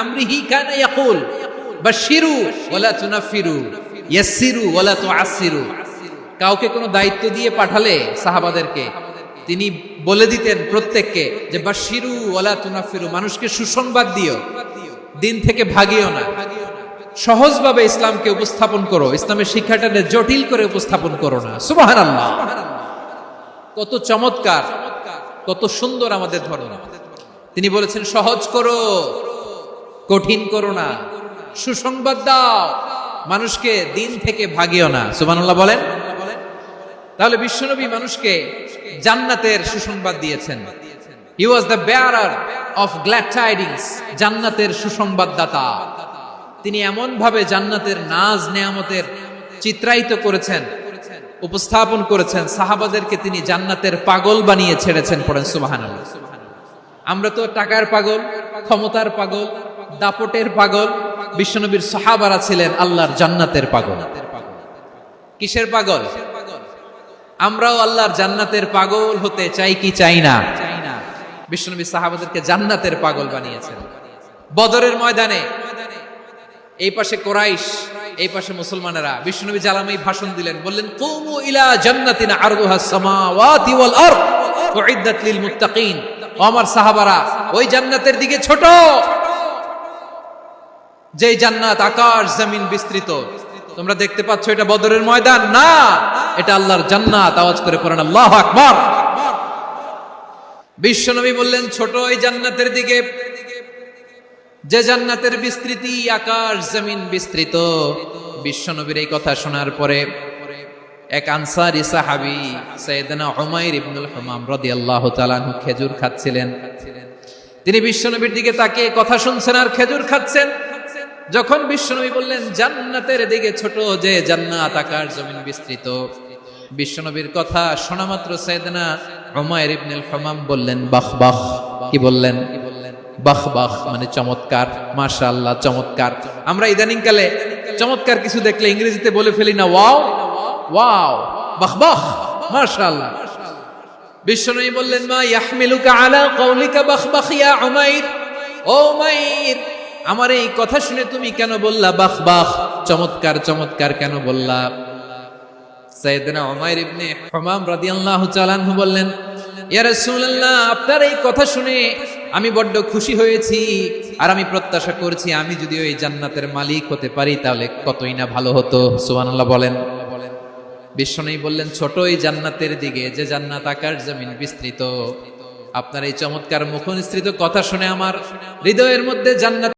আমরিহি কানা ইয়াকুল বাশিরু ওয়ালা তুনাফিরু ইয়াসসিরু ওয়ালা তুআসসিরু। কাউকে কোনো দায়িত্ব দিয়ে পাঠালে সাহাবাদেরকে তিনি বলে দিতেন প্রত্যেককে যে বাশিরু ওয়ালা তুনাফিরু, মানুষকে সুসংবাদ দিও, দিন থেকে ভাগিও না, সহজভাবে ইসলামকে উপস্থাপন করো, ইসলামের শিক্ষাটাকে জটিল করে উপস্থাপন করো না। সুবহানাল্লাহ, কত চমৎকার, কত সুন্দর আমাদের ধর্ম। তিনি বলেছেন সহজ করো, কঠিন করো না, সুসংবাদ দাও, মানুষকে দিন থেকে ভাগিও না। সুবহানাল্লাহ বলেন। তাহলে বিশ্বনবী মানুষকে জান্নাতের সুসংবাদ দিয়েছেন। He was the bearer of glad tidings, জান্নাতের সুসংবাদদাতা। তিনি এমন ভাবে জান্নাতের নাজ নেয়ামতের চিত্রায়িত করেছেন, উপস্থাপন করেছেন, সাহাবাদেরকে তিনি জান্নাতের পাগল বানিয়ে ছেড়েছেন। পড়েন সুবহানাল্লাহ। আমরা তো টাকার পাগল, ক্ষমতার পাগল, দাপটের পাগল। বিশ্বনবীর সাহাবারা ছিলেন আল্লাহর জান্নাতের পাগল। কিসের পাগল? আমরাও আল্লাহর জান্নাতের পাগল হতে চাই কি চাই না? বিশ্বনবী সাহাবাদেরকে জান্নাতের পাগল বানিয়েছেন। বদরের ময়দানে এই পাশে কোরাইশ, এই পাশে মুসলমানেরা। বিশ্বনবী জালামাই ভাষণ দিলেন, বললেন কুমু ইলা জান্নাতিন আরদুহাস সামাওয়াতি ওয়াল আরদ উইদ্দাত লিল মুত্তাকিন। ও আমার সাহাবারা, ওই জান্নাতের দিকে ছোট, যে জান্নাত আকাশ জমিন বিস্তৃত। তোমরা দেখতে পাচ্ছ এটা বদরের ময়দান না, এটা আল্লাহর জান্নাত। আওয়াজ করে পড়েন আল্লাহু আকবার। বিশ্বনবী বললেন ছোট ওই জান্নাতের দিকে, যে জান্নাতের বিস্তৃতি আকাশ জমিন বিস্তৃত। বিশ্বনবীর এই কথা শোনার পরে এক আনসারী সাহাবী সাইয়েদনা উমাইর ইবনুল হুমাম রাদিয়াল্লাহু তাআলা আনহু খেজুর খাচ্ছিলেন। তিনি বিশ্বনবীর দিকে তাকিয়ে কথা শুনছেন আর খেজুর খাচ্ছেন। যখন বিশ্বনবী বললেন জান্নাতের দিকে ছোট, যে জান্নাত আকাশ জমিন বিস্তৃত, বিশ্বনবীর কথা শোনা মাত্র সাইয়েদনা উমাইর ইবনুল হুমাম বললেন বাহ বাহ। কি বললেন? বাহ বাহ মানে চমৎকার, মাশাআল্লাহ চমৎকার। আমরা ইদানিং কালে চমৎকার কিছু দেখলে ইংরেজিতে বলে ফেলি না ওয়াও ওয়াও, বাহ বাহ, মাশাআল্লাহ। বিশ্বনবী বললেন মা ইয়াহমিলুকা আলা কওলিকা বাহ বাহ ইয়া উমাইর। ও উমাইর, আমার এই কথা শুনে তুমি কেন বললা বাহ বাহ, চমৎকার চমৎকার কেন বললা? সাইয়েদনা উমাইর ইবনে হুমাম রাদিয়াল্লাহু তাআলা আনহু বললেন ইয়া রাসূলুল্লাহ, আপনার এই কথা শুনে আমি বড্ড খুশি হয়েছি, আর আমি প্রত্যাশা করছি আমি যদি ওই জান্নাতের মালিক হতে পারি তাহলে কতই না ভালো হতো। সুবহানাল্লাহ বলেন। বিশ্বনবী বললেন ছোট এই জান্নাতের দিকে, যে জান্নাত আকাশ জমিন বিস্তৃত। আপনার এই চমৎকার মুখনিসৃত কথা শুনে আমার হৃদয়ের মধ্যে জান্নাত